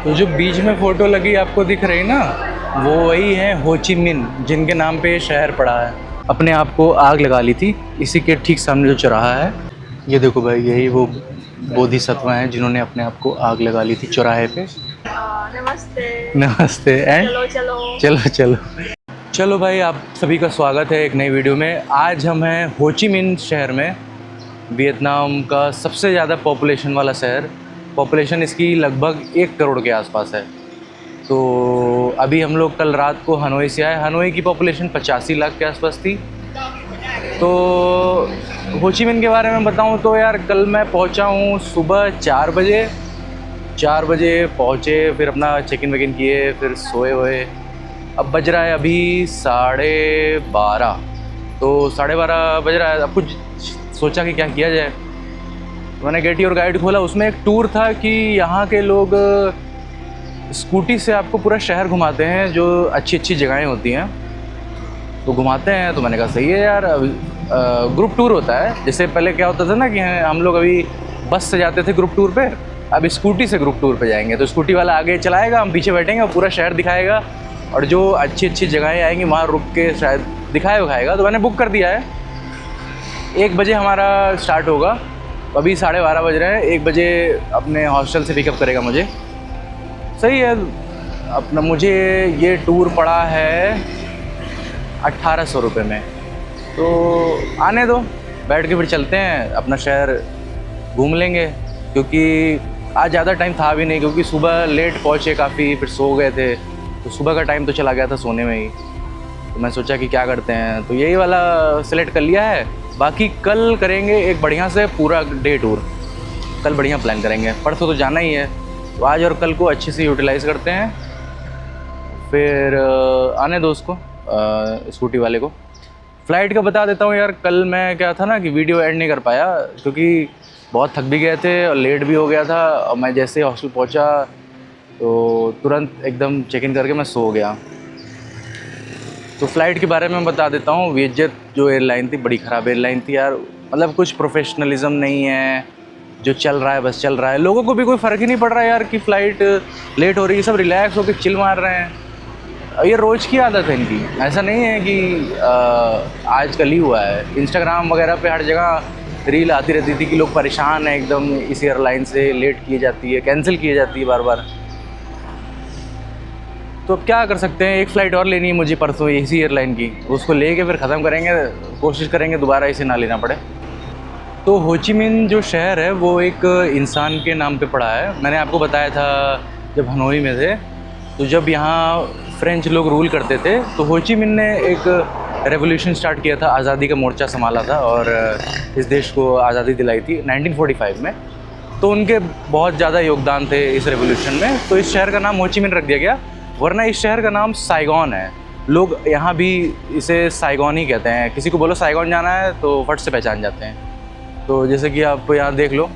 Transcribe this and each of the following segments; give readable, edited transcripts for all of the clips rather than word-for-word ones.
तो जो बीच में फ़ोटो लगी आपको दिख रही ना, वो वही है हो ची मिन्ह, जिनके नाम पे ये शहर पड़ा है। अपने आप को आग लगा ली थी इसी के ठीक सामने जो चौराहा है। ये देखो भाई, यही वो बोधिसत्व हैं जिन्होंने अपने आप को आग लगा ली थी चौराहे पे। नमस्ते। नमस्ते। एंड चलो चलो चलो चलो चलो भाई, आप सभी का स्वागत है एक नई वीडियो में। आज हम हैं हो ची मिन्ह शहर में, वियतनाम का सबसे ज़्यादा पॉपुलेशन वाला शहर। पॉपुलेशन इसकी लगभग 1 करोड़ के आसपास है। तो अभी हम लोग कल रात को हनोई से आए। हनोई की पॉपुलेशन 85 लाख के आसपास थी। तो हो ची मिन्ह के बारे में बताऊं तो यार, कल मैं पहुंचा हूं सुबह 4 बजे पहुंचे, फिर अपना चेक इन वेक इन किए, फिर सोए हुए। अब बज रहा है अभी 12:30। तो 12:30 बज रहा है। अब कुछ सोचा कि क्या किया जाए। मैंने गेटी और गाइड खोला, उसमें एक टूर था कि यहाँ के लोग स्कूटी से आपको पूरा शहर घुमाते हैं, जो अच्छी अच्छी जगहें होती हैं तो घुमाते हैं। तो मैंने कहा सही है यार। ग्रुप टूर होता है। जैसे पहले क्या होता था ना कि हम लोग अभी बस से जाते थे ग्रुप टूर पे, अब स्कूटी से ग्रुप टूर पे जाएंगे। तो स्कूटी वाला आगे चलाएगा, हम पीछे बैठेंगे और पूरा शहर दिखाएगा, और जो अच्छी अच्छी जगहें आएंगी वहाँ रुक के शायद दिखाएगा। तो मैंने बुक कर दिया है। 1 बजे हमारा स्टार्ट होगा। अभी 12:30 बज रहे हैं। 1 बजे अपने हॉस्टल से पिकअप करेगा मुझे। सही है। अपना मुझे ये टूर पड़ा है 1800 रुपये में। तो आने दो, बैठ के फिर चलते हैं, अपना शहर घूम लेंगे। क्योंकि आज ज़्यादा टाइम था भी नहीं, क्योंकि सुबह लेट पहुँचे काफ़ी, फिर सो गए थे। तो सुबह का टाइम तो चला गया था सोने में ही। तो मैं सोचा कि क्या करते हैं, तो यही वाला सेलेक्ट कर लिया है। बाकी कल करेंगे एक बढ़िया से पूरा डे टूर। कल बढ़िया प्लान करेंगे, परसों तो जाना ही है। तो आज और कल को अच्छे से यूटिलाइज़ करते हैं। फिर आने दो उसको, स्कूटी वाले को। फ़्लाइट का बता देता हूँ यार। कल मैं क्या था ना कि वीडियो एड नहीं कर पाया, क्योंकि बहुत थक भी गए थे और लेट भी हो गया था। और मैं जैसे हॉस्टल पहुँचा तो तुरंत एकदम चेक इन करके मैं सो गया। तो फ़्लाइट के बारे में बता देता हूँ। वियतजेट जो एयरलाइन थी, बड़ी ख़राब एयरलाइन थी यार। मतलब कुछ प्रोफेशनलिज्म नहीं है। जो चल रहा है बस चल रहा है। लोगों को भी कोई फ़र्क ही नहीं पड़ रहा है यार कि फ़्लाइट लेट हो रही है। सब रिलैक्स होकर चिल मार रहे हैं। ये रोज़ की आदत है इनकी। ऐसा नहीं है कि आज कल ही हुआ है। इंस्टाग्राम वगैरह पे हर जगह रील आती रहती थी कि लोग परेशान हैं एकदम, इस एयरलाइन से लेट की जाती है, कैंसिल की जाती है बार बार। तो अब क्या कर सकते हैं। एक फ़्लाइट और लेनी है मुझे परसों इसी एयरलाइन की, उसको लेके फिर ख़त्म करेंगे। कोशिश करेंगे दोबारा इसे ना लेना पड़े। तो हो ची मिन्ह जो शहर है वो एक इंसान के नाम पे पड़ा है। मैंने आपको बताया था जब हनोई में थे, तो जब यहाँ फ्रेंच लोग रूल करते थे तो हो ची मिन्ह ने एक रेवोल्यूशन स्टार्ट किया था, आज़ादी का मोर्चा संभाला था और इस देश को आज़ादी दिलाई थी 1945 में। तो उनके बहुत ज़्यादा योगदान थे इस रेवोल्यूशन में। तो इस शहर का नाम हो ची मिन्ह रख दिया गया, वरना इस शहर का नाम साइगॉन है। लोग यहाँ भी इसे साइगॉन ही कहते हैं। किसी को बोलो साइगॉन जाना है तो फट से पहचान जाते हैं। तो जैसे कि आप यहाँ देख लो,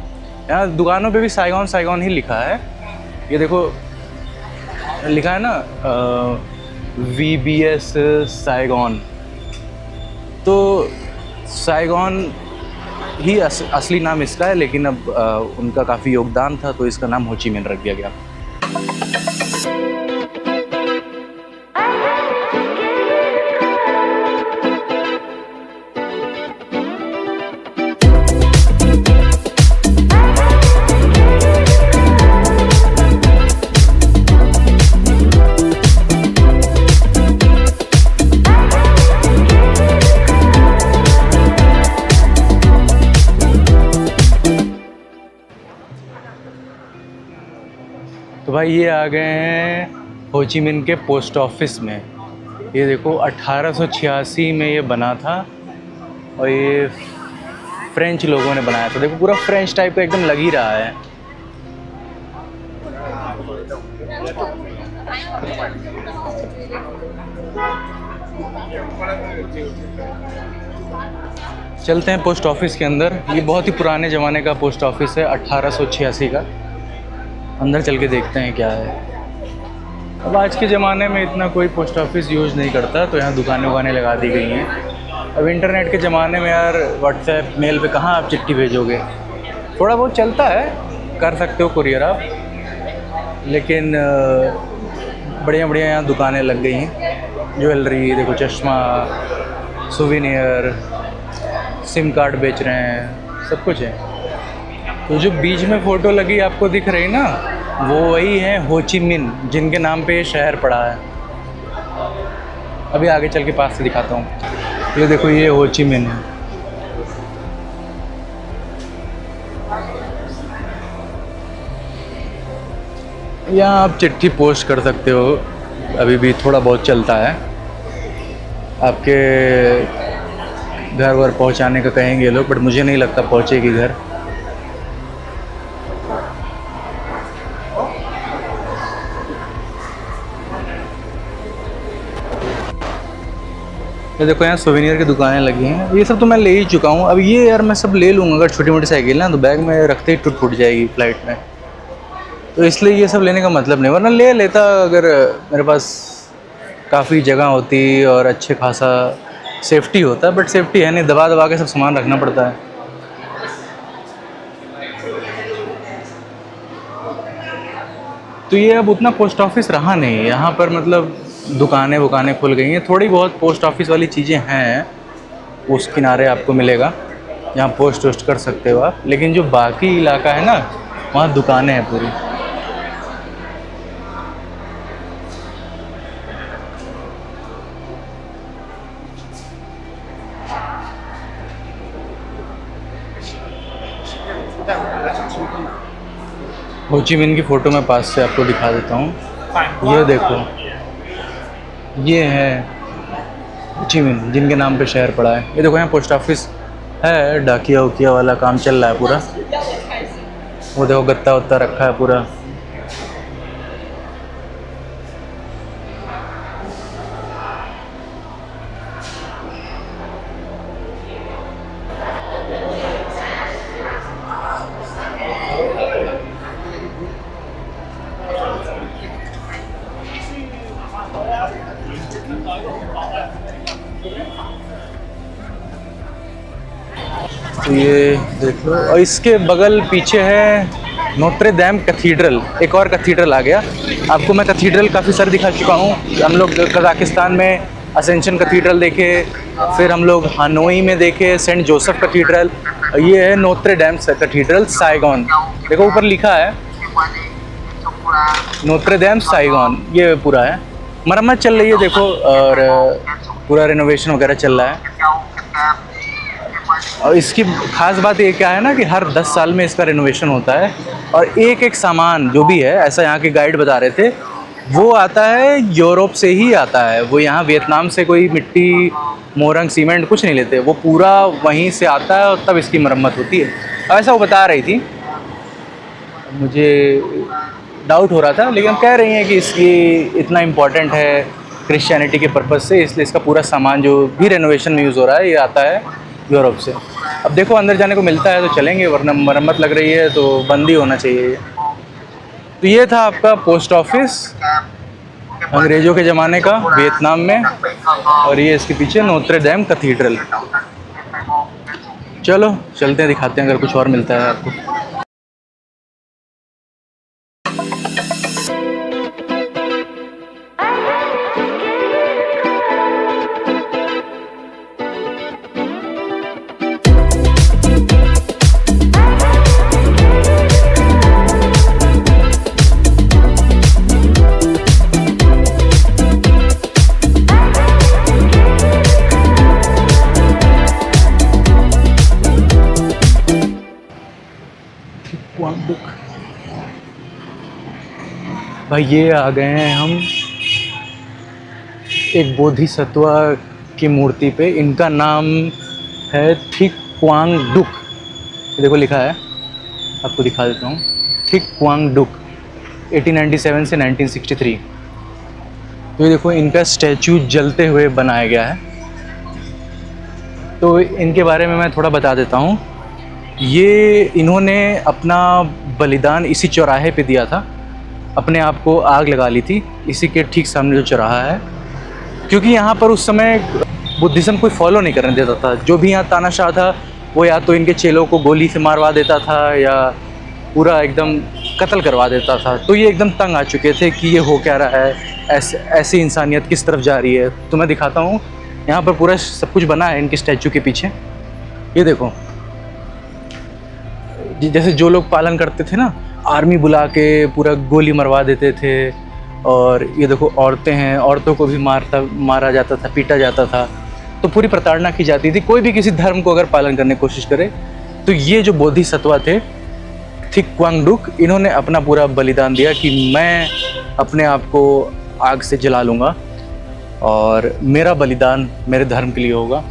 यहाँ दुकानों पे भी साइगॉन साइगॉन ही लिखा है। ये देखो लिखा है ना, VBS साइगॉन। तो साइगॉन ही असली नाम इसका है, लेकिन अब उनका काफ़ी योगदान था तो इसका नाम हो ची मिन्ह रख दिया गया। तो भाई ये आ गए हैं हो ची मिन्ह के पोस्ट ऑफिस में। ये देखो 1886 में ये बना था और ये फ्रेंच लोगों ने बनाया था। देखो पूरा फ्रेंच टाइप का एकदम लग ही रहा है। चलते हैं पोस्ट ऑफिस के अंदर। ये बहुत ही पुराने ज़माने का पोस्ट ऑफिस है, 1886 का। अंदर चल के देखते हैं क्या है। अब आज के ज़माने में इतना कोई पोस्ट ऑफिस यूज़ नहीं करता, तो यहाँ दुकानें वुकानें लगा दी गई हैं। अब इंटरनेट के ज़माने में यार व्हाट्सएप मेल पे कहाँ आप चिट्ठी भेजोगे। थोड़ा बहुत चलता है, कर सकते हो कुरियर आप। लेकिन बढ़िया बढ़िया यहाँ दुकानें लग गई हैं। ज्वेलरी देखो, चश्मा, सुवेनियर, सिम कार्ड बेच रहे हैं, सब कुछ है। तो जो बीच में फ़ोटो लगी आपको दिख रही ना, वो वही है हो ची मिन्ह, जिनके नाम पे ये शहर पड़ा है। अभी आगे चल के पास से दिखाता हूँ। ये देखो, ये हो ची मिन्ह है। यहाँ आप चिट्ठी पोस्ट कर सकते हो, अभी भी थोड़ा बहुत चलता है। आपके घर वर पहुँचाने का कहेंगे लोग, बट मुझे नहीं लगता पहुँचेगी घर। ये देखो, यहाँ सोवेनियर की दुकानें लगी हैं। ये सब तो मैं ले ही चुका हूँ। अब ये यार मैं सब ले लूँगा, अगर छोटी मोटी साइकिल ना तो बैग में रखते ही टूट फूट जाएगी फ्लाइट में, तो इसलिए ये सब लेने का मतलब नहीं। वरना ले लेता अगर मेरे पास काफ़ी जगह होती और अच्छे खासा सेफ्टी होता, बट सेफ्टी है नहीं, दबा दबा के सब सामान रखना पड़ता है। तो ये अब उतना पोस्ट ऑफिस रहा नहीं यहाँ पर, मतलब दुकानें वुकानें खुल गई हैं। थोड़ी बहुत पोस्ट ऑफिस वाली चीज़ें हैं, उस किनारे आपको मिलेगा, यहाँ पोस्ट वोस्ट कर सकते हो आप। लेकिन जो बाकी इलाका है ना, वहाँ दुकानें हैं पूरी। हो ची मिन्ह की फ़ोटो मैं पास से आपको दिखा देता हूँ। ये देखो, ये है हो ची मिन्ह, जिनके नाम पे शहर पड़ा है। ये देखो, यहाँ पोस्ट ऑफिस है, डाकिया उकिया वाला काम चल रहा है पूरा। वो देखो, गत्ता वत्ता रखा है पूरा। तो ये देख लो, और इसके बगल पीछे है नोत्रे डेम कैथीड्रल। एक और कैथीड्रल आ गया। आपको मैं कैथीड्रल काफ़ी सारे दिखा चुका हूँ। हम लोग कजाकिस्तान में असेंशन कैथीड्रल देखे, फिर हम लोग हानोई में देखे सेंट जोसेफ कैथीड्रल। ये है नोत्रे डेम कैथीड्रल साइगॉन। देखो ऊपर लिखा है नोत्रे डेम साइगॉन। ये पूरा है, मरम्मत चल रही है देखो, और पूरा रेनोवेशन वगैरह चल रहा है। और इसकी ख़ास बात ये क्या है ना कि हर 10 साल में इसका रेनोवेशन होता है, और एक एक सामान जो भी है, ऐसा यहाँ के गाइड बता रहे थे, वो आता है यूरोप से ही आता है। वो यहाँ वियतनाम से कोई मिट्टी, मोरंग, सीमेंट कुछ नहीं लेते, वो पूरा वहीं से आता है और तब इसकी मरम्मत होती है। ऐसा वो बता रही थी, मुझे डाउट हो रहा था, लेकिन कह रही हैं कि इसकी इतना इम्पोर्टेंट है क्रिश्चियनिटी के पर्पज़ से, इसलिए इसका पूरा सामान जो भी रेनोवेशन में यूज़ हो रहा है, ये आता है यूरोप से। अब देखो, अंदर जाने को मिलता है तो चलेंगे, वरना मरम्मत लग रही है तो बंद ही होना चाहिए। तो ये था आपका पोस्ट ऑफिस अंग्रेज़ों के ज़माने का वियतनाम में, और ये इसके पीछे नोत्रे डेम कैथीड्रल। चलो चलते हैं, दिखाते हैं अगर कुछ और मिलता है आपको। भाई ये आ गए हैं हम एक बोधिसत्व की मूर्ति पे। इनका नाम है थिक क्वांग डुक। देखो लिखा है, आपको दिखा देता हूँ। थिक क्वांग डुक 1897 से 1963। तो ये देखो, इनका स्टैचू जलते हुए बनाया गया है। तो इनके बारे में मैं थोड़ा बता देता हूँ। ये इन्होंने अपना बलिदान इसी चौराहे पे दिया था, अपने आप को आग लगा ली थी इसी के ठीक सामने जो चौराहा है, क्योंकि यहाँ पर उस समय बुद्धिज़्म कोई फॉलो नहीं करने देता था। जो भी यहाँ तानाशाह था वो या तो इनके चेलों को गोली से मारवा देता था, या पूरा एकदम कत्ल करवा देता था। तो ये एकदम तंग आ चुके थे कि ये हो क्या रहा है, ऐसी इंसानियत किस तरफ जा रही है। तो मैं दिखाता हूँ, यहाँ पर पूरा सब कुछ बना है इनके स्टैचू के पीछे। ये देखो, जैसे जो लोग पालन करते थे ना, आर्मी बुला के पूरा गोली मरवा देते थे। और ये देखो औरतें हैं, औरतों को भी मारा जाता था, पीटा जाता था। तो पूरी प्रताड़ना की जाती थी कोई भी किसी धर्म को अगर पालन करने की कोशिश करे। तो ये जो बोधिसत्व थे थिक क्वांग-डुक, इन्होंने अपना पूरा बलिदान दिया कि मैं अपने आप को आग से जला लूँगा और मेरा बलिदान मेरे धर्म के लिए होगा।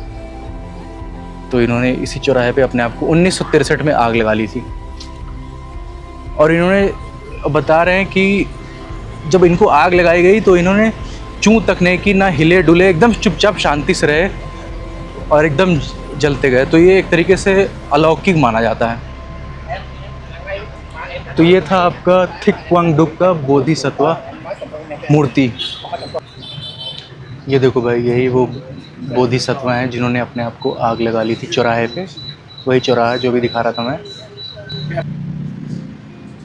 तो इन्होंने इसी चौराहे पे अपने आप को 1963 में आग लगा ली थी। और इन्होंने बता रहे हैं कि जब इनको आग लगाई गई तो इन्होंने चूं तक नहीं की, ना हिले डुले, एकदम चुपचाप शांति से रहे और एकदम जलते गए। तो ये एक तरीके से अलौकिक माना जाता है। तो ये था आपका थिक क्वांग-डुक का बोधिसत्व मूर्ति। ये देखो भाई, यही वो बोधिसत्व हैं जिन्होंने अपने आप को आग लगा ली थी चौराहे पे। वही चौराहा जो भी दिखा रहा था मैं।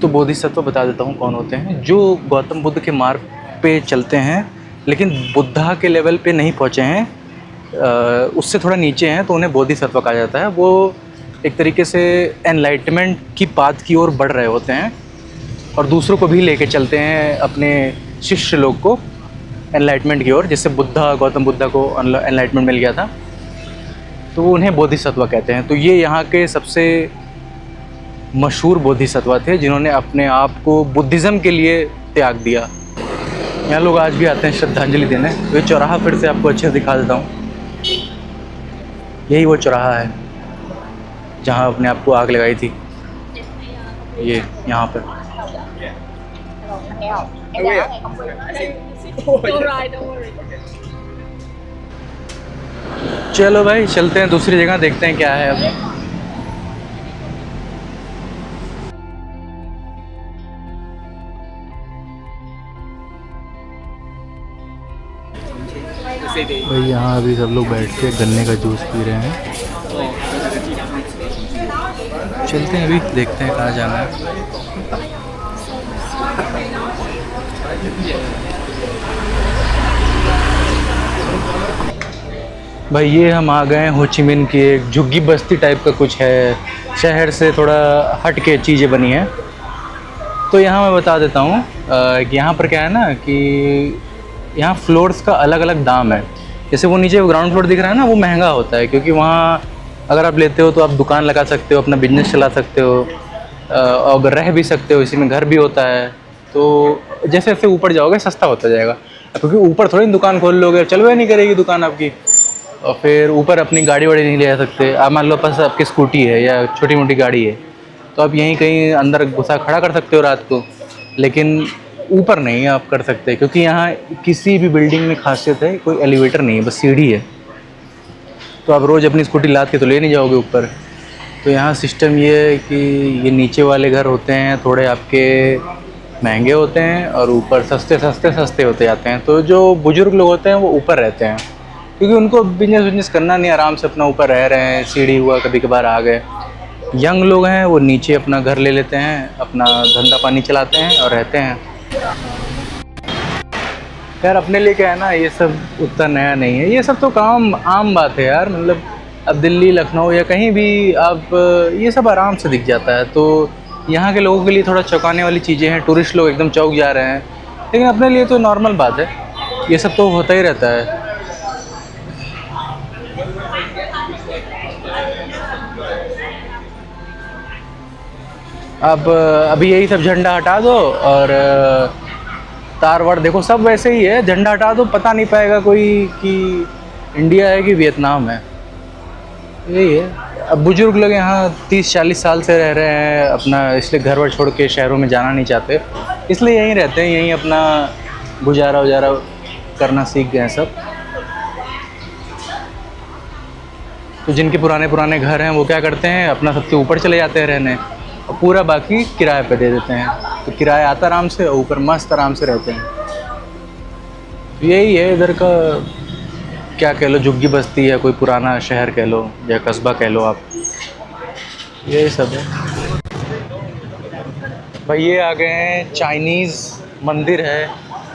तो बोधिसत्व बता देता हूँ कौन होते हैं। जो गौतम बुद्ध के मार्ग पे चलते हैं लेकिन बुद्धा के लेवल पे नहीं पहुँचे हैं, उससे थोड़ा नीचे हैं, तो उन्हें बोधिसत्व कहा जाता है। वो एक तरीके से एनलाइटमेंट की पाथ की ओर बढ़ रहे होते हैं और दूसरों को भी लेके चलते हैं, अपने शिष्य लोग को एनलाइटमेंट की ओर। जैसे गौतम बुद्धा को एनलाइटमेंट मिल गया था, तो उन्हें बोधिसत्व कहते हैं। तो ये यहाँ के सबसे मशहूर बोधिसत्व थे जिन्होंने अपने आप को बुद्धिज़्म के लिए त्याग दिया। यहाँ लोग आज भी आते हैं श्रद्धांजलि देने। तो ये चौराहा फिर से आपको अच्छे से दिखा देता हूँ। यही वो चौराहा है जहाँ अपने आप को आग लगाई थी। ये यहाँ पर चलो भाई, चलते हैं दूसरी जगह, देखते हैं क्या है अब। भाई यहाँ अभी सब लोग बैठ के गन्ने का जूस पी रहे हैं। चलते हैं, अभी देखते हैं कहाँ जाना है। भाई ये हम आ गए हैं हो ची मिन्ह की एक झुग्गी बस्ती टाइप का कुछ है, शहर से थोड़ा हट के चीज़ें बनी हैं। तो यहाँ मैं बता देता हूँ कि यहाँ पर क्या है ना कि यहाँ फ्लोर्स का अलग अलग दाम है। जैसे वो नीचे ग्राउंड फ्लोर दिख रहा है ना, वो महंगा होता है क्योंकि वहाँ अगर आप लेते हो तो आप दुकान लगा सकते हो, अपना बिजनेस चला सकते हो और रह भी सकते हो, इसी में घर भी होता है। तो जैसे जैसे ऊपर जाओगे सस्ता होता जाएगा, क्योंकि ऊपर थोड़ी दुकान खोल लोगे, चलवे नहीं करेगी दुकान आपकी। और फिर ऊपर अपनी गाड़ी वाड़ी नहीं ले जा सकते। आप मान लो पास आपकी स्कूटी है या छोटी मोटी गाड़ी है, तो आप यहीं कहीं अंदर घुसा खड़ा कर सकते हो रात को, लेकिन ऊपर नहीं आप कर सकते क्योंकि यहाँ किसी भी बिल्डिंग में खासियत है, कोई एलिवेटर नहीं है, बस सीढ़ी है। तो आप रोज़ अपनी स्कूटी लाद के तो ले नहीं जाओगे ऊपर। तो यहाँ सिस्टम ये है कि ये नीचे वाले घर होते हैं थोड़े आपके महंगे होते हैं और ऊपर सस्ते होते जाते हैं। तो जो बुज़ुर्ग लोग होते हैं वो ऊपर रहते हैं क्योंकि उनको बिजनेस करना नहीं, आराम से अपना ऊपर रह रहे हैं, सीढ़ी हुआ कभी कभार आ गए। यंग लोग हैं वो नीचे अपना घर ले लेते हैं, अपना धंधा पानी चलाते हैं और रहते हैं। यार अपने लिए क्या है ना, ये सब उतना नया नहीं है, ये सब तो काम आम बात है यार। मतलब अब दिल्ली, लखनऊ या कहीं भी आप ये सब आराम से दिख जाता है। तो यहाँ के लोगों के लिए थोड़ा चौंकाने वाली चीज़ें हैं, टूरिस्ट लोग एकदम चौंक जा रहे हैं, लेकिन अपने लिए तो नॉर्मल बात है, ये सब तो होता ही रहता है। अब अभी यही सब झंडा हटा दो और तार वार देखो सब वैसे ही है, झंडा हटा दो पता नहीं पाएगा कोई कि इंडिया है कि वियतनाम है। यही है। अब बुजुर्ग लोग यहाँ 30-40 साल से रह रहे हैं अपना, इसलिए घर वर छोड़ के शहरों में जाना नहीं चाहते, इसलिए यहीं रहते हैं, यहीं अपना गुजारा वजारा करना सीख गए हैं सब। तो जिनके पुराने घर हैं वो क्या करते हैं, अपना सबसे ऊपर चले जाते हैं रहने और पूरा बाकी किराए पे दे देते हैं। तो किराया आता आराम से और ऊपर मस्त आराम से रहते हैं। तो यही है इधर का, क्या कह लो, झुग्गी बस्ती या कोई पुराना शहर कह लो या कस्बा कह लो आप, यही सब है। भाई ये आ गए हैं चाइनीज़ मंदिर है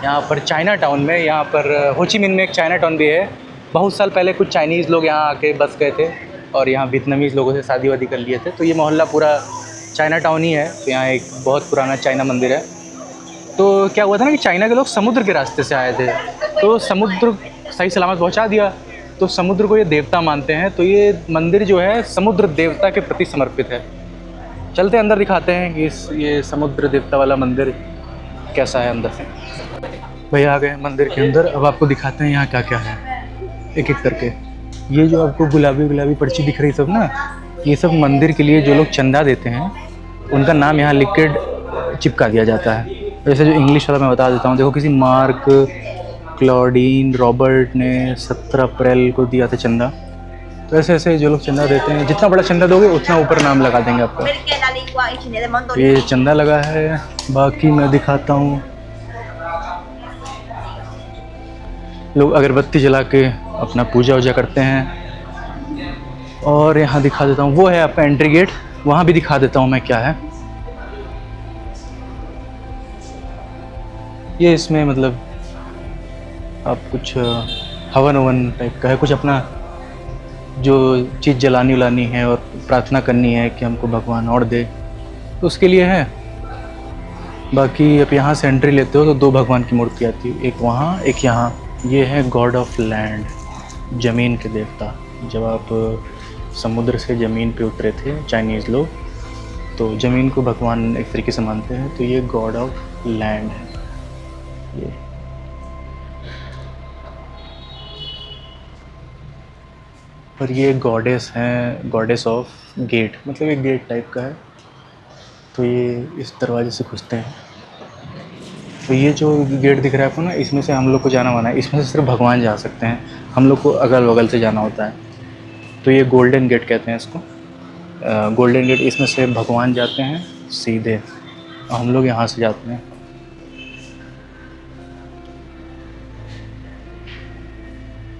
यहाँ पर चाइना टाउन में। यहाँ पर हो ची मिन में एक चाइना टाउन भी है। बहुत साल पहले कुछ चाइनीज़ लोग यहाँ आके बस गए थे और यहाँ वियतनामीज़ लोगों से शादी वादी कर लिए थे। तो ये मोहल्ला पूरा चाइना टाउन ही है। तो यहाँ एक बहुत पुराना चाइना मंदिर है। तो क्या हुआ था ना कि चाइना के लोग समुद्र के रास्ते से आए थे, तो समुद्र सही सलामत पहुँचा दिया। तो समुद्र को ये देवता मानते हैं। तो ये मंदिर जो है समुद्र देवता के प्रति समर्पित है। चलते अंदर दिखाते हैं कि ये समुद्र देवता वाला मंदिर कैसा है अंदर से। भैया आ गए मंदिर के अंदर। अब आपको दिखाते हैं यहाँ क्या क्या है एक एक करके। ये जो आपको गुलाबी गुलाबी पर्ची दिख रही सब ना, ये सब मंदिर के लिए जो लोग चंदा देते हैं उनका नाम यहाँ लिख के चिपका दिया जाता है। जैसे जो इंग्लिश वाला मैं बता देता हूँ, देखो किसी मार्क क्लॉडीन रॉबर्ट ने 17 अप्रैल को दिया था चंदा। तो ऐसे ऐसे जो लोग चंदा देते हैं, जितना बड़ा चंदा दोगे उतना ऊपर नाम लगा देंगे आपका। ये चंदा लगा है। बाकी मैं दिखाता हूँ, लोग अगरबत्ती जला के अपना पूजा वूजा करते हैं। और यहाँ दिखा देता हूँ, वो है आपका एंट्री गेट, वहाँ भी दिखा देता हूँ मैं क्या है। ये इसमें मतलब आप कुछ हवन ववन टाइप का है, कुछ अपना जो चीज़ जलानी उलानी है और प्रार्थना करनी है कि हमको भगवान और दे, तो उसके लिए है। बाकी आप यहाँ से एंट्री लेते हो तो 2 भगवान की मूर्ति आती है, एक वहाँ एक यहाँ। ये है गॉड ऑफ लैंड, ज़मीन के देवता। जब आप समुद्र से ज़मीन पे उतरे थे चाइनीज़ लोग, तो ज़मीन को भगवान एक तरीके से मानते हैं। तो ये गॉड ऑफ लैंड है ये। और ये गॉडेस हैं, गॉडेस ऑफ गेट, मतलब एक गेट टाइप का है। तो ये इस दरवाजे से घुसते हैं। तो ये जो गेट दिख रहा है आपको ना, इसमें से हम लोग को जाना माना है। इसमें से सिर्फ भगवान जा सकते हैं, हम लोग को अगल बगल से जाना होता है। तो ये गोल्डन गेट कहते हैं इसको, गोल्डन गेट। इसमें से भगवान जाते हैं सीधे, और हम लोग यहाँ से जाते हैं।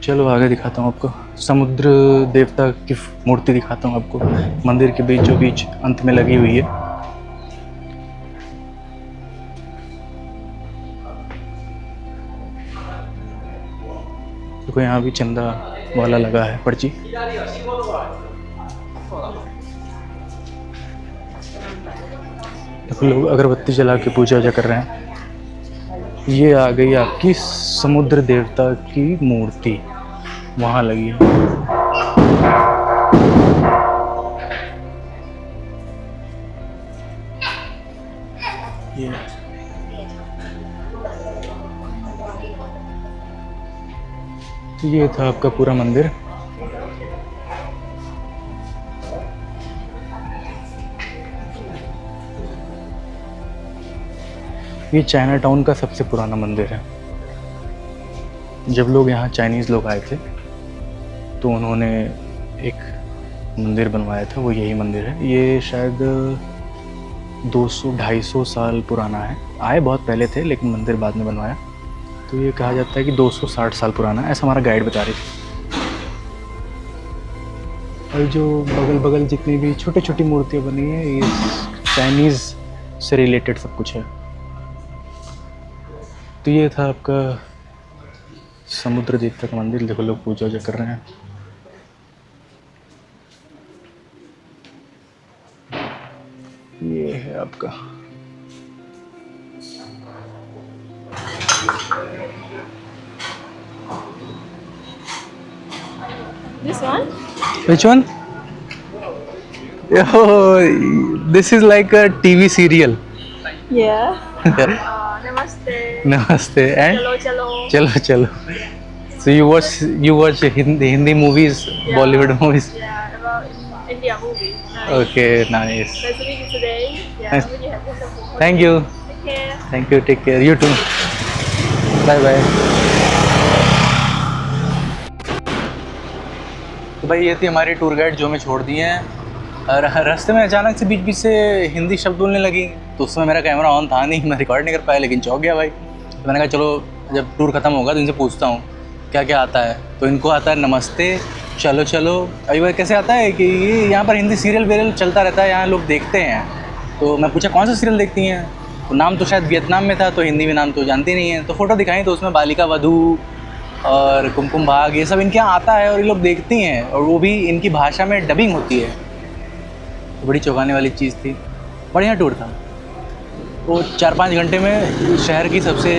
चलो आगे दिखाता हूँ आपको, समुद्र देवता की मूर्ति दिखाता हूँ आपको। मंदिर के बीचों बीच अंत में लगी हुई है। देखो यहाँ भी चंदा वाला लगा है पर्ची। देखो लोग अगरबत्ती जला के पूजा वूजा कर रहे हैं। ये आ गई आपकी समुद्र देवता की मूर्ति, वहाँ लगी है। ये था आपका पूरा मंदिर। ये चाइना टाउन का सबसे पुराना मंदिर है। जब लोग यहाँ चाइनीज़ लोग आए थे तो उन्होंने एक मंदिर बनवाया था, वो यही मंदिर है। ये शायद 200-250 साल पुराना है। आए बहुत पहले थे लेकिन मंदिर बाद में बनवाया। तो ये कहा जाता है कि 260 साल पुराना है, ऐसा हमारा गाइड बता रही थी। और जो बगल बगल जितनी भी छोटी छोटी मूर्तियाँ बनी है, ये चाइनीज़ से रिलेटेड सब कुछ है। तो ये था आपका समुद्र देवता का मंदिर। देखो लोग पूजा वूजा कर रहे हैं। ये है आपका This one? Which one? Oh, this is like a TV serial. Yeah. Namaste. Namaste. And Chalo, chalo. chalo chalo. So you watch Hindi movies, Yeah. Bollywood movies. Yeah, about India movie. Nice. Okay, nice. Nice to meet you today. Yeah, Nice. really have wonderful. Thank you. Take care. Thank you. Take care. You too. Bye bye. तो भाई ये थी हमारी tour guide जो हमें छोड़ दिए हैं। और रास्ते में अचानक से बीच बीच से हिंदी शब्द बोलने लगी। तो उस समय मेरा कैमरा ऑन था नहीं, मैं रिकॉर्ड नहीं कर पाया, लेकिन चौंक गया भाई। तो मैंने कहा चलो जब टूर ख़त्म होगा तो इनसे पूछता हूँ क्या क्या आता है। तो इनको आता है नमस्ते, चलो चलो। अभी भाई कैसे आता है कि ये यहाँ पर हिंदी सीरियल वीरियल चलता रहता है, यहाँ लोग देखते हैं। तो मैं पूछा कौन सा सीरियल देखती हैं, तो नाम तो शायद वियतनाम में था, तो हिंदी में नाम तो जानती नहीं है। तो फ़ोटो दिखाई तो उसमें बालिका वधू और कुमकुम भाग ये सब इनके यहाँ आता है और ये लोग देखती हैं, और वो भी इनकी भाषा में डबिंग होती है। तो बड़ी चौंकाने वाली चीज़ थी। बढ़िया टूर था। तो 4-5 घंटे में शहर की सबसे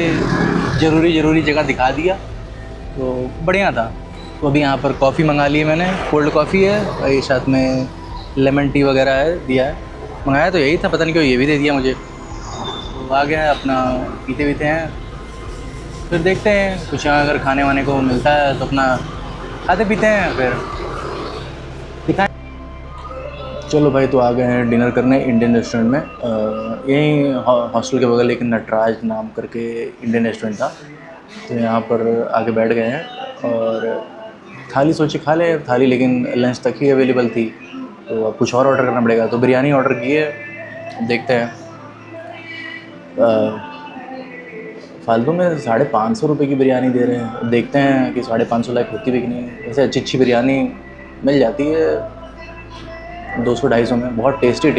ज़रूरी जगह दिखा दिया, तो बढ़िया था। तो अभी यहाँ पर कॉफ़ी मंगा ली है मैंने, कोल्ड कॉफ़ी है और ये साथ में लेमन टी वगैरह है, दिया है। मंगाया तो यही था, पता नहीं क्यों ये भी दे दिया मुझे। तो आ गया है, अपना पीते हैं, फिर देखते हैं कुछ यहाँ अगर खाने वाने को मिलता है तो अपना खाते पीते हैं, फिर दिखाएं। चलो भाई, तो आ गए हैं डिनर करने इंडियन रेस्टोरेंट में। यहीं हॉस्टल के बगल एक नटराज नाम करके इंडियन रेस्टोरेंट था, तो यहाँ पर आके बैठ गए हैं और थाली सोचे खा ले थाली, लेकिन लंच तक ही अवेलेबल थी, तो अब कुछ और ऑर्डर करना पड़ेगा। तो बिरयानी ऑर्डर की है, देखते हैं। फालतू में 550 रुपये की बिरयानी दे रहे हैं, देखते हैं कि 550 लायक होती भी कि नहीं। वैसे अच्छी बिरयानी मिल जाती है 200-250 में, बहुत टेस्टी।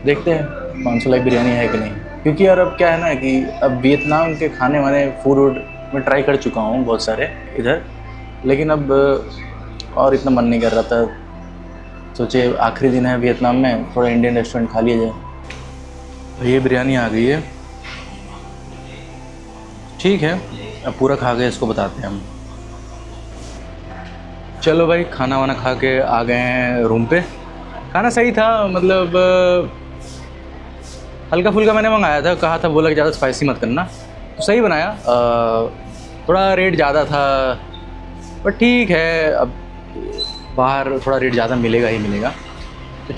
देखते हैं 500 लायक बिरयानी है कि नहीं, क्योंकि यार अब क्या है ना कि अब वियतनाम के खाने वाने फूड मैं ट्राई कर चुका हूँ बहुत सारे इधर, लेकिन अब और इतना मन नहीं कर रहा था। सोचे आखिरी दिन है वियतनाम में, थोड़ा इंडियन रेस्टोरेंट खा लिया जाए। तो ये बिरयानी आ गई है, ठीक है, अब पूरा खा के इसको बताते हैं हम। चलो भाई, खाना वाना खा के आ गए हैं रूम पे। खाना सही था, मतलब हल्का फुल्का मैंने मंगाया था, कहा था बोला कि ज़्यादा स्पाइसी मत करना, तो सही बनाया। थोड़ा रेट ज़्यादा था पर ठीक है, अब बाहर थोड़ा रेट ज़्यादा मिलेगा ही मिलेगा।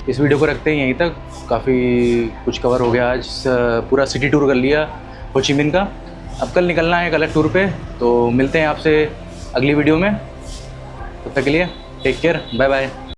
इस वीडियो को रखते हैं यहीं तक, काफ़ी कुछ कवर हो गया आज। पूरा सिटी टूर कर लिया हो ची मिन का। अब कल निकलना है एक अलग टूर पे, तो मिलते हैं आपसे अगली वीडियो में। तब तक के लिए टेक केयर, बाय बाय।